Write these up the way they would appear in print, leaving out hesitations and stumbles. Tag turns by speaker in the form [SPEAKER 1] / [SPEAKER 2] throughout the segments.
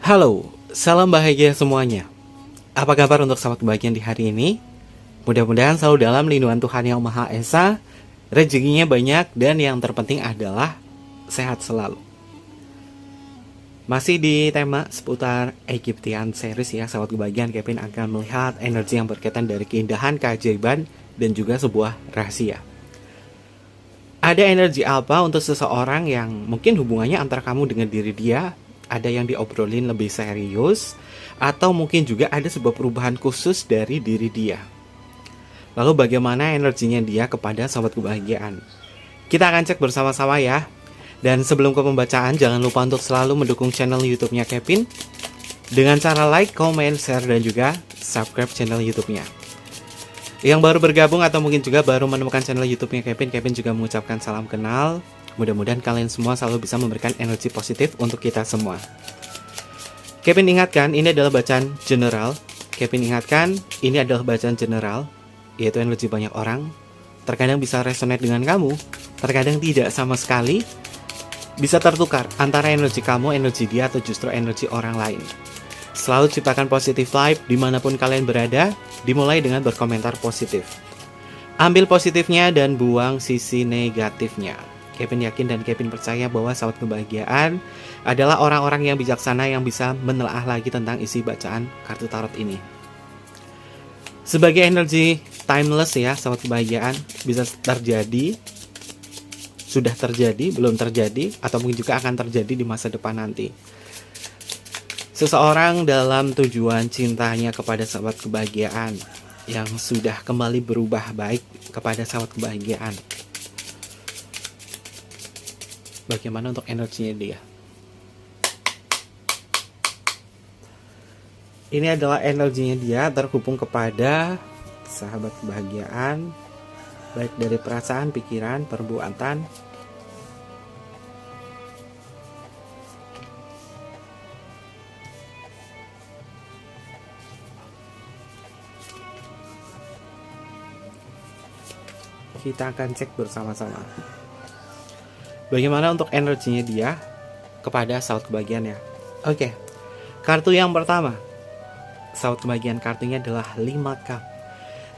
[SPEAKER 1] Halo, salam bahagia semuanya. Apa kabar untuk sahabat kebahagiaan di hari ini? Mudah-mudahan selalu dalam lindungan Tuhan Yang Maha Esa, rezekinya banyak, dan yang terpenting adalah sehat selalu. Masih di tema seputar Egyptian series ya, sahabat kebahagiaan, Kevin akan melihat energi yang berkaitan dari keindahan, keajaiban, dan juga sebuah rahasia. Ada energi apa untuk seseorang yang mungkin hubungannya antara kamu dengan diri dia, ada yang diobrolin lebih serius, atau mungkin juga ada sebuah perubahan khusus dari diri dia. Lalu bagaimana energinya dia kepada sahabat kebahagiaan? Kita akan cek bersama-sama ya. Dan sebelum ke pembacaan, jangan lupa untuk selalu mendukung channel YouTube-nya Kevin dengan cara like, comment, share, dan juga subscribe channel YouTube-nya. Yang baru bergabung atau mungkin juga baru menemukan channel YouTube-nya Kevin, Kevin juga mengucapkan salam kenal. Mudah-mudahan kalian semua selalu bisa memberikan energi positif untuk kita semua. Kevin ingatkan, ini adalah bacaan general. Kevin ingatkan, ini adalah bacaan general, yaitu energi banyak orang. Terkadang bisa resonate dengan kamu, terkadang tidak sama sekali. Bisa tertukar antara energi kamu, energi dia, atau justru energi orang lain. Selalu ciptakan positive vibe dimanapun kalian berada, dimulai dengan berkomentar positif. Ambil positifnya dan buang sisi negatifnya. Kevin yakin dan Kevin percaya bahwa sahabat kebahagiaan adalah orang-orang yang bijaksana yang bisa menelaah lagi tentang isi bacaan kartu tarot ini. Sebagai energi timeless ya, sahabat kebahagiaan, bisa terjadi, sudah terjadi, belum terjadi, atau mungkin juga akan terjadi di masa depan nanti. Seseorang dalam tujuan cintanya kepada sahabat kebahagiaan yang sudah kembali berubah baik kepada sahabat kebahagiaan. Bagaimana untuk energinya dia? Ini adalah energinya dia terhubung kepada sahabat kebahagiaan, baik dari perasaan, pikiran, perbuatan. Kita akan cek bersama-sama. Bagaimana untuk energinya dia kepada sahabat kebahagiaan ya. Oke, kartu yang pertama, sahabat kebahagiaan, kartunya adalah 5 cup.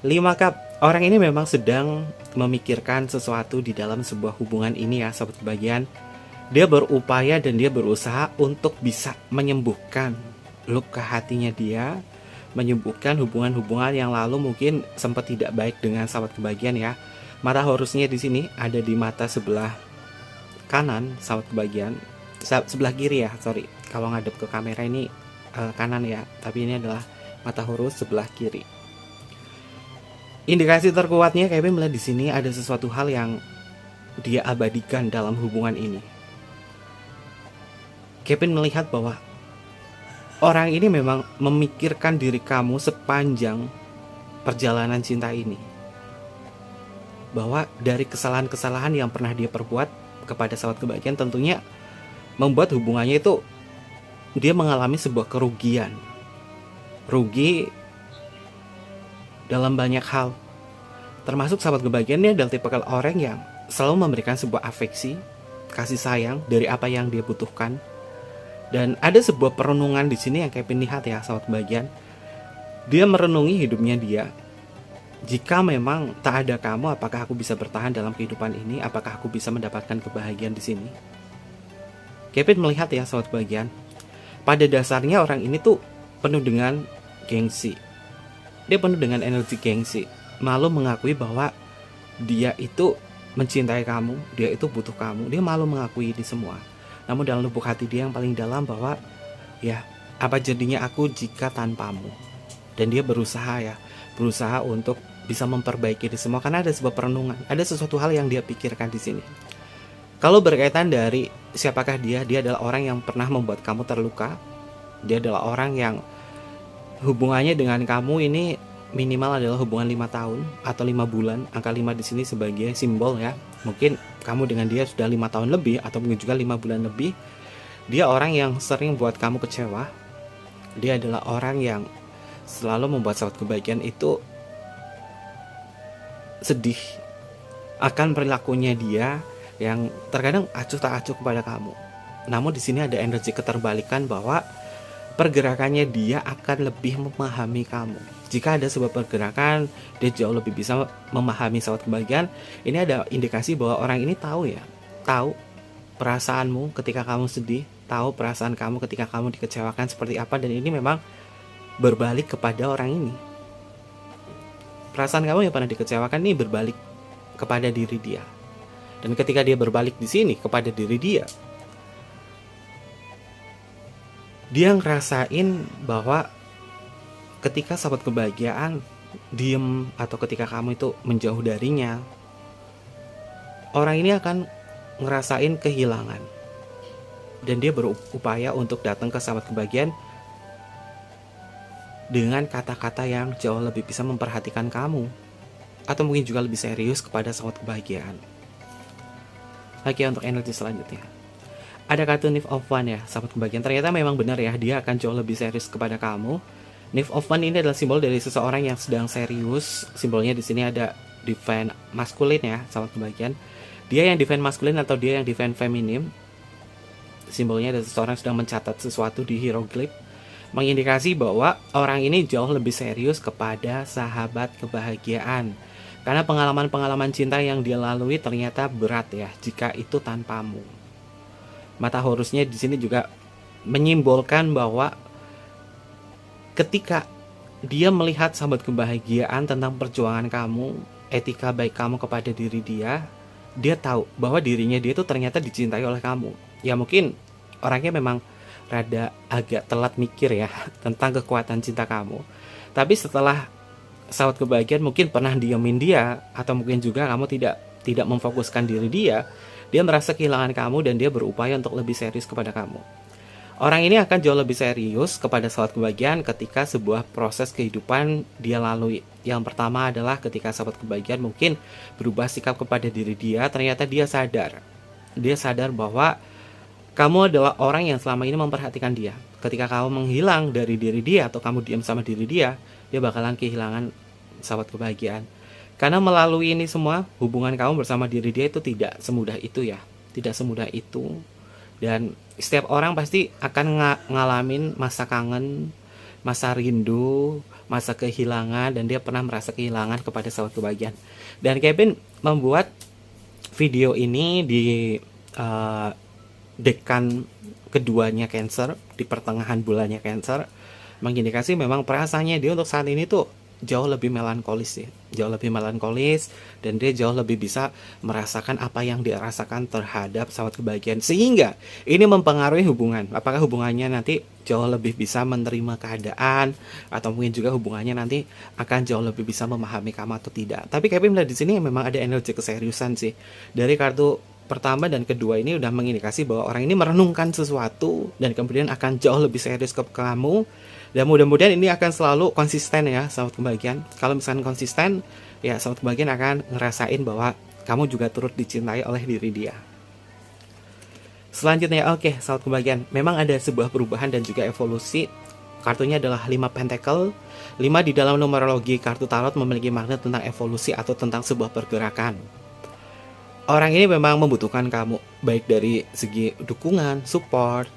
[SPEAKER 1] 5 cup, orang ini memang sedang memikirkan sesuatu di dalam sebuah hubungan ini ya, sahabat kebahagiaan. Dia berupaya dan dia berusaha untuk bisa menyembuhkan luka hatinya dia, menyembuhkan hubungan-hubungan yang lalu mungkin sempat tidak baik dengan sahabat kebahagiaan ya. Mata horusnya di sini ada di mata sebelah kanan, sahabat kebahagiaan, sebelah kiri ya, sorry, kalau ngadep ke kamera ini kanan ya, tapi ini adalah mata huruf sebelah kiri. Indikasi terkuatnya Kevin melihat di sini ada sesuatu hal yang dia abadikan dalam hubungan ini. Kevin melihat bahwa orang ini memang memikirkan diri kamu sepanjang perjalanan cinta ini, bahwa dari kesalahan-kesalahan yang pernah dia perbuat kepada sahabat kebahagiaan tentunya membuat hubungannya itu dia mengalami sebuah kerugian, rugi dalam banyak hal, termasuk sahabat kebahagiaan. Dia adalah tipikal orang yang selalu memberikan sebuah afeksi, kasih sayang dari apa yang dia butuhkan. Dan ada sebuah perenungan di sini yang Kevin lihat ya, sahabat kebahagiaan. Dia merenungi hidupnya dia. Jika memang tak ada kamu, apakah aku bisa bertahan dalam kehidupan ini? Apakah aku bisa mendapatkan kebahagiaan di sini? Kevin melihat ya, sahabat kebahagiaan, pada dasarnya orang ini tuh penuh dengan gengsi. Dia penuh dengan energi gengsi, malu mengakui bahwa dia itu mencintai kamu, dia itu butuh kamu. Dia malu mengakui ini semua. Namun dalam lubuk hati dia yang paling dalam bahwa ya, apa jadinya aku jika tanpamu? Dan dia berusaha untuk bisa memperbaiki ini semua karena ada sebuah perenungan, ada sesuatu hal yang dia pikirkan di sini. Kalau berkaitan dari siapakah dia adalah orang yang pernah membuat kamu terluka. Dia adalah orang yang hubungannya dengan kamu ini minimal adalah hubungan 5 tahun atau 5 bulan. Angka 5 di sini sebagai simbol ya. Mungkin kamu dengan dia sudah 5 tahun lebih atau mungkin juga 5 bulan lebih. Dia orang yang sering buat kamu kecewa. Dia adalah orang yang selalu membuat sahabat kebahagiaan itu sedih akan perilakunya dia yang terkadang acuh tak acuh kepada kamu. Namun di sini ada energi keterbalikan bahwa pergerakannya dia akan lebih memahami kamu. Jika ada sebuah pergerakan, dia jauh lebih bisa memahami sahabat kebahagiaan. Ini ada indikasi bahwa orang ini tahu ya, tahu perasaanmu ketika kamu sedih, tahu perasaan kamu ketika kamu dikecewakan seperti apa, dan ini memang berbalik kepada orang ini. Perasaan kamu yang pernah dikecewakan ini berbalik kepada diri dia. Dan ketika dia berbalik di sini kepada diri dia ngerasain bahwa ketika sahabat kebahagiaan diem atau ketika kamu itu menjauh darinya, orang ini akan ngerasain kehilangan. Dan dia berupaya untuk datang ke sahabat kebahagiaan dengan kata-kata yang jauh lebih bisa memperhatikan kamu, atau mungkin juga lebih serius kepada sahabat kebahagiaan. Oke, untuk energi selanjutnya ada kartu Knave of Wands ya, sahabat kebahagiaan. Ternyata memang benar ya, dia akan jauh lebih serius kepada kamu. Knave of Wands ini adalah simbol dari seseorang yang sedang serius. Simbolnya di sini ada divine maskulin ya, sahabat kebahagiaan. Dia yang divine maskulin atau dia yang divine feminim. Simbolnya ada seseorang sedang mencatat sesuatu di hieroglif, mengindikasi bahwa orang ini jauh lebih serius kepada sahabat kebahagiaan. Karena pengalaman-pengalaman cinta yang dia lalui ternyata berat ya, jika itu tanpamu. Mata Horusnya di sini juga menyimbolkan bahwa ketika dia melihat sahabat kebahagiaan tentang perjuangan kamu, etika baik kamu kepada diri dia tahu bahwa dirinya dia itu ternyata dicintai oleh kamu. Ya mungkin orangnya memang rada agak telat mikir ya tentang kekuatan cinta kamu. Tapi setelah sahabat kebahagiaan mungkin pernah diamin dia, atau mungkin juga kamu tidak memfokuskan diri dia merasa kehilangan kamu dan dia berupaya untuk lebih serius kepada kamu. Orang ini akan jauh lebih serius kepada sahabat kebahagiaan ketika sebuah proses kehidupan dia lalui. Yang pertama adalah ketika sahabat kebahagiaan mungkin berubah sikap kepada diri dia, ternyata dia sadar. Dia sadar bahwa kamu adalah orang yang selama ini memperhatikan dia. Ketika kamu menghilang dari diri dia atau kamu diam sama diri dia bakalan kehilangan sahabat kebahagiaan. Karena melalui ini semua, hubungan kamu bersama diri dia itu tidak semudah itu ya. Tidak semudah itu. Dan setiap orang pasti akan ngalamin masa kangen, masa rindu, masa kehilangan, dan dia pernah merasa kehilangan kepada sahabat kebahagiaan. Dan Kevin membuat video ini di dekan keduanya Cancer, di pertengahan bulannya Cancer, mengindikasi memang perasaannya dia untuk saat ini tuh jauh lebih melankolis ya, jauh lebih melankolis, dan dia jauh lebih bisa merasakan apa yang dia rasakan terhadap sahabat kebahagiaan, sehingga ini mempengaruhi hubungan. Apakah hubungannya nanti jauh lebih bisa menerima keadaan, atau mungkin juga hubungannya nanti akan jauh lebih bisa memahami kamu atau tidak. Tapi Kevin melihat di sini memang ada energi keseriusan sih dari kartu pertama dan kedua. Ini udah mengindikasi bahwa orang ini merenungkan sesuatu dan kemudian akan jauh lebih serius ke kamu. Dan mudah-mudahan ini akan selalu konsisten ya sahabat kebahagiaan. Kalau misalkan konsisten, ya sahabat kebahagiaan akan ngerasain bahwa kamu juga turut dicintai oleh diri dia. Selanjutnya, oke, sahabat kebahagiaan, memang ada sebuah perubahan dan juga evolusi. Kartunya adalah 5 pentacle. 5 di dalam numerologi kartu tarot memiliki makna tentang evolusi atau tentang sebuah pergerakan. Orang ini memang membutuhkan kamu, baik dari segi dukungan, support,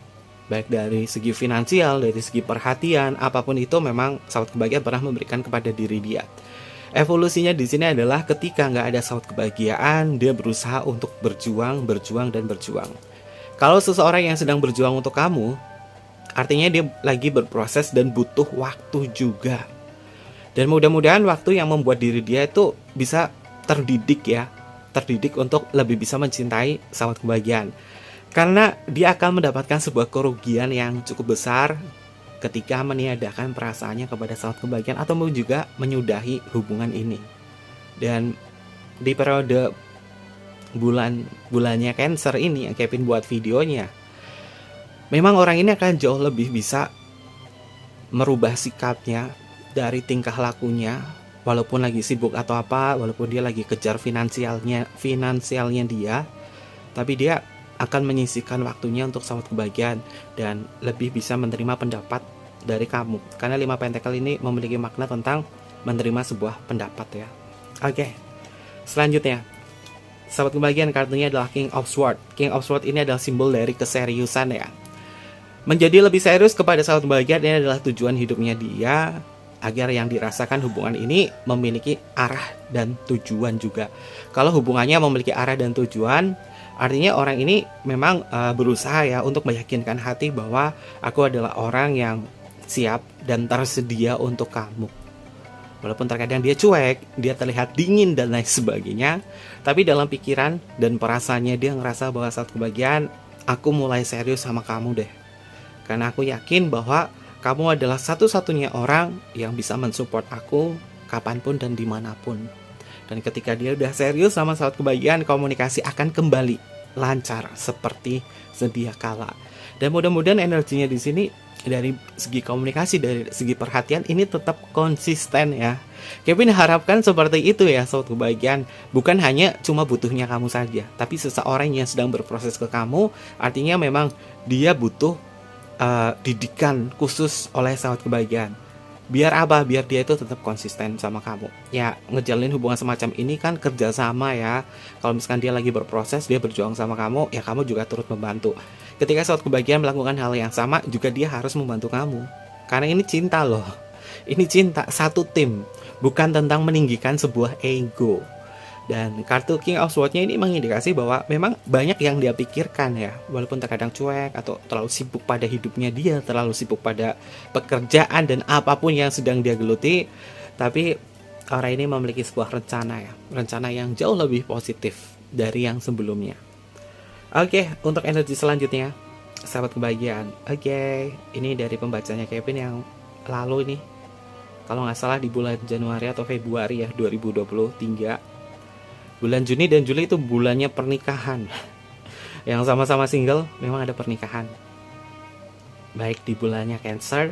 [SPEAKER 1] baik dari segi finansial, dari segi perhatian, apapun itu memang sahabat kebahagiaan pernah memberikan kepada diri dia. Evolusinya di sini adalah ketika nggak ada sahabat kebahagiaan, dia berusaha untuk berjuang. Kalau seseorang yang sedang berjuang untuk kamu, artinya dia lagi berproses dan butuh waktu juga. Dan mudah-mudahan waktu yang membuat diri dia itu bisa terdidik untuk lebih bisa mencintai sahabat kebahagiaan. Karena dia akan mendapatkan sebuah kerugian yang cukup besar ketika meniadakan perasaannya kepada sahabat kebahagiaan atau juga menyudahi hubungan ini. Dan di periode bulannya Cancer ini yang Kevin buat videonya, memang orang ini akan jauh lebih bisa merubah sikapnya dari tingkah lakunya, walaupun lagi sibuk atau apa, walaupun dia lagi kejar finansialnya dia, tapi dia akan menyisihkan waktunya untuk sahabat kebahagiaan dan lebih bisa menerima pendapat dari kamu. Karena 5 pentacle ini memiliki makna tentang menerima sebuah pendapat ya. Oke. Selanjutnya, sahabat kebahagiaan, kartunya adalah King of Swords. King of Swords ini adalah simbol dari keseriusan ya. Menjadi lebih serius kepada sahabat kebahagiaan ini adalah tujuan hidupnya dia, agar yang dirasakan hubungan ini memiliki arah dan tujuan juga. Kalau hubungannya memiliki arah dan tujuan, artinya orang ini memang berusaha ya untuk meyakinkan hati bahwa aku adalah orang yang siap dan tersedia untuk kamu. Walaupun terkadang dia cuek, dia terlihat dingin dan lain sebagainya, tapi dalam pikiran dan perasaannya dia ngerasa bahwa saat kebahagiaan, aku mulai serius sama kamu deh. Karena aku yakin bahwa kamu adalah satu-satunya orang yang bisa mensupport aku kapanpun dan dimanapun. Dan ketika dia udah serius sama sahabat kebahagiaan, komunikasi akan kembali lancar seperti sedia kala. Dan mudah-mudahan energinya di sini dari segi komunikasi, dari segi perhatian ini tetap konsisten ya. Kevin harapkan seperti itu ya sahabat kebahagiaan. Bukan hanya cuma butuhnya kamu saja, tapi seseorang yang sedang berproses ke kamu, artinya memang dia butuh didikan khusus oleh sahabat kebahagiaan. Biar apa? Biar dia itu tetap konsisten sama kamu. Ya, ngejalin hubungan semacam ini kan kerjasama ya. Kalau misalkan dia lagi berproses, dia berjuang sama kamu, ya kamu juga turut membantu. Ketika sahabat kebahagiaan melakukan hal yang sama, juga dia harus membantu kamu. Karena ini cinta loh. Ini cinta, satu tim. Bukan tentang meninggikan sebuah ego. Dan kartu King of Swords-nya ini mengindikasi bahwa memang banyak yang dia pikirkan ya. Walaupun terkadang cuek atau terlalu sibuk pada hidupnya dia, terlalu sibuk pada pekerjaan dan apapun yang sedang dia geluti. Tapi orang ini memiliki sebuah rencana ya. Rencana yang jauh lebih positif dari yang sebelumnya. Oke, untuk energi selanjutnya, sahabat kebahagiaan. Oke, ini dari pembacanya Kevin yang lalu nih. Kalau nggak salah di bulan Januari atau Februari ya 2023. Bulan Juni dan Juli itu bulannya pernikahan. Yang sama-sama single memang ada pernikahan. Baik di bulannya Cancer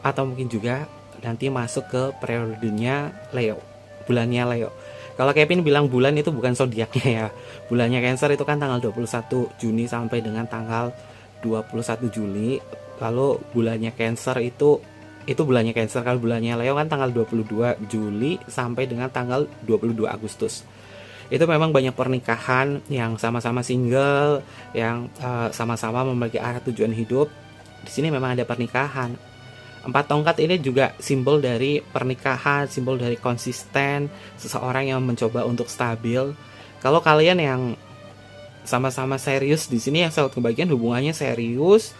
[SPEAKER 1] atau mungkin juga nanti masuk ke periodenya Leo. Bulannya Leo. Kalau Kevin bilang bulan itu bukan zodiaknya ya. Bulannya Cancer itu kan tanggal 21 Juni sampai dengan tanggal 21 Juli. Lalu bulannya Cancer itu bulannya Cancer. Kalau bulannya Leo kan tanggal 22 Juli sampai dengan tanggal 22 Agustus. Itu memang banyak pernikahan yang sama-sama single, yang sama-sama memiliki arah tujuan hidup. Di sini memang ada pernikahan. 4 tongkat ini juga simbol dari pernikahan, simbol dari konsisten, seseorang yang mencoba untuk stabil. Kalau kalian yang sama-sama serius di sini, yang sahabat kebahagiaan hubungannya serius,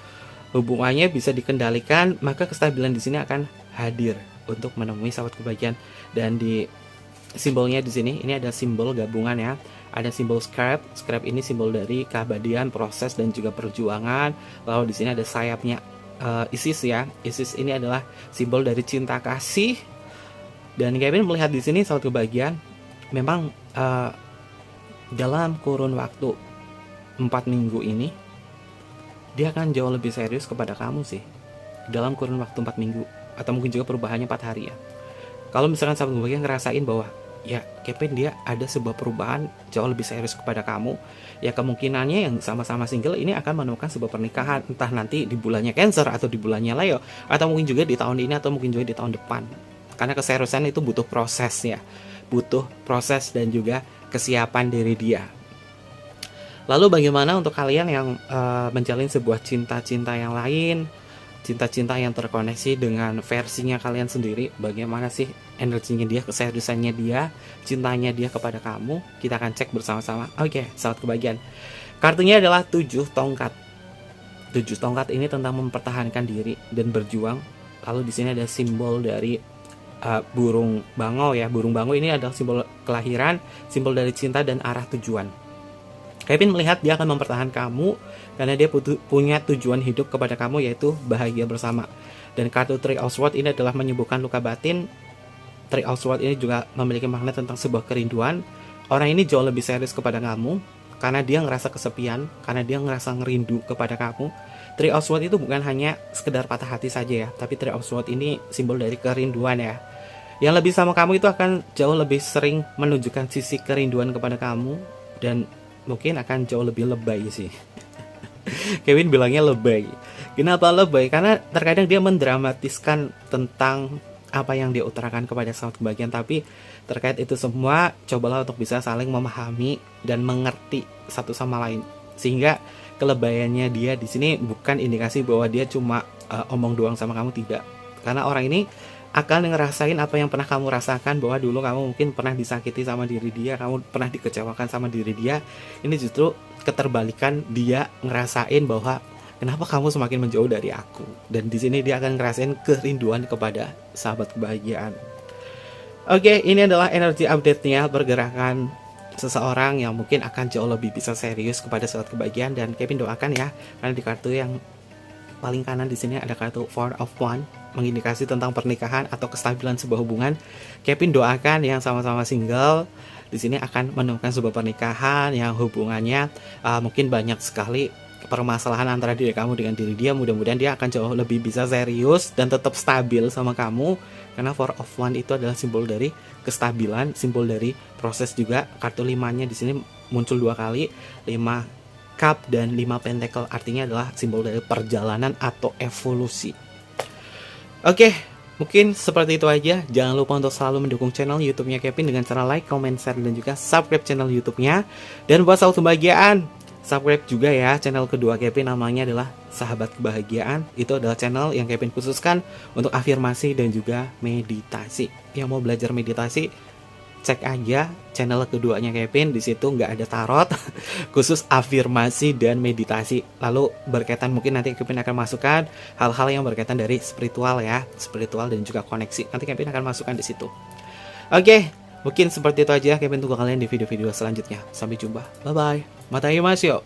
[SPEAKER 1] hubungannya bisa dikendalikan, maka kestabilan di sini akan hadir untuk menemui sahabat kebahagiaan. Dan di simbolnya di sini ini ada simbol gabungan ya. Ada simbol scrap. Scrap ini simbol dari keabadian, proses dan juga perjuangan. Lalu di sini ada sayapnya Isis ya. Isis ini adalah simbol dari cinta kasih. Dan Kevin melihat di sini sahabat kebahagiaan memang dalam kurun waktu 4 minggu ini dia akan jauh lebih serius kepada kamu sih. Dalam kurun waktu 4 minggu. Atau mungkin juga perubahannya 4 hari ya. Kalau misalkan sahabat kebahagiaan ngerasain bahwa ya Kevin dia ada sebuah perubahan jauh lebih serius kepada kamu, ya kemungkinannya yang sama-sama single ini akan menemukan sebuah pernikahan. Entah nanti di bulannya Cancer atau di bulannya Leo. Atau mungkin juga di tahun ini atau mungkin juga di tahun depan. Karena keseriusan itu butuh proses ya. Butuh proses dan juga kesiapan diri dia. Lalu bagaimana untuk kalian yang menjalin sebuah cinta-cinta yang lain, cinta-cinta yang terkoneksi dengan versinya kalian sendiri? Bagaimana sih energinya dia, keseriusannya dia, cintanya dia kepada kamu? Kita akan cek bersama-sama. Oke, sahabat kebahagiaan. Kartunya adalah 7 tongkat. 7 tongkat ini tentang mempertahankan diri dan berjuang. Lalu di sini ada simbol dari burung bangau ya. Burung bangau ini adalah simbol kelahiran, simbol dari cinta dan arah tujuan. Kevin melihat dia akan mempertahankan kamu karena dia punya tujuan hidup kepada kamu, yaitu bahagia bersama. Dan kartu Three of Swords ini adalah menyembuhkan luka batin. Three of Swords ini juga memiliki makna tentang sebuah kerinduan. Orang ini jauh lebih serius kepada kamu karena dia ngerasa kesepian, karena dia ngerasa ngerindu kepada kamu. Three of Swords itu bukan hanya sekedar patah hati saja ya, tapi Three of Swords ini simbol dari kerinduan ya. Yang lebih sama kamu itu akan jauh lebih sering menunjukkan sisi kerinduan kepada kamu, dan mungkin akan jauh lebih lebay sih. Kevin bilangnya lebay. Kenapa lebay? Karena terkadang dia mendramatiskan tentang apa yang dia utarakan kepada sahabat kebahagiaan. Tapi terkait itu semua, cobalah untuk bisa saling memahami dan mengerti satu sama lain. Sehingga kelebayannya dia di sini bukan indikasi bahwa dia cuma omong doang sama kamu, tidak. Karena orang ini akan ngerasain apa yang pernah kamu rasakan, bahwa dulu kamu mungkin pernah disakiti sama diri dia, kamu pernah dikecewakan sama diri dia. Ini justru keterbalikan, dia ngerasain bahwa kenapa kamu semakin menjauh dari aku. Dan di sini dia akan ngerasain kerinduan kepada sahabat kebahagiaan. Oke, ini adalah energi update-nya pergerakan seseorang yang mungkin akan jauh lebih bisa serius kepada sahabat kebahagiaan. Dan Kevin doakan ya, karena di kartu yang paling kanan di sini ada kartu Four of Wands, mengindikasi tentang pernikahan atau kestabilan sebuah hubungan. Kevin doakan yang sama-sama single di sini akan menemukan sebuah pernikahan yang hubungannya mungkin banyak sekali permasalahan antara diri kamu dengan diri dia. Mudah-mudahan dia akan jauh lebih bisa serius dan tetap stabil sama kamu, karena Four of Wands itu adalah simbol dari kestabilan, simbol dari proses juga. Kartu 5-nya di sini muncul 2 kali, 5 Cup dan 5 Pentacle, artinya adalah simbol dari perjalanan atau evolusi. Oke, mungkin seperti itu aja. Jangan lupa untuk selalu mendukung channel YouTube-nya Kevin dengan cara like, comment, share, dan juga subscribe channel YouTube-nya. Dan buat sahabat kebahagiaan, subscribe juga ya channel kedua Kevin, namanya adalah Sahabat Kebahagiaan. Itu adalah channel yang Kevin khususkan untuk afirmasi dan juga meditasi. Yang mau belajar meditasi, cek aja channel keduanya Kevin, di situ nggak ada tarot, khusus afirmasi dan meditasi. Lalu berkaitan, mungkin nanti Kevin akan masukkan hal-hal yang berkaitan dari spiritual ya, spiritual dan juga koneksi. Nanti Kevin akan masukkan di situ. Oke, mungkin seperti itu aja. Kevin tunggu kalian di video-video selanjutnya. Sampai jumpa. Bye bye. Matai mas yo.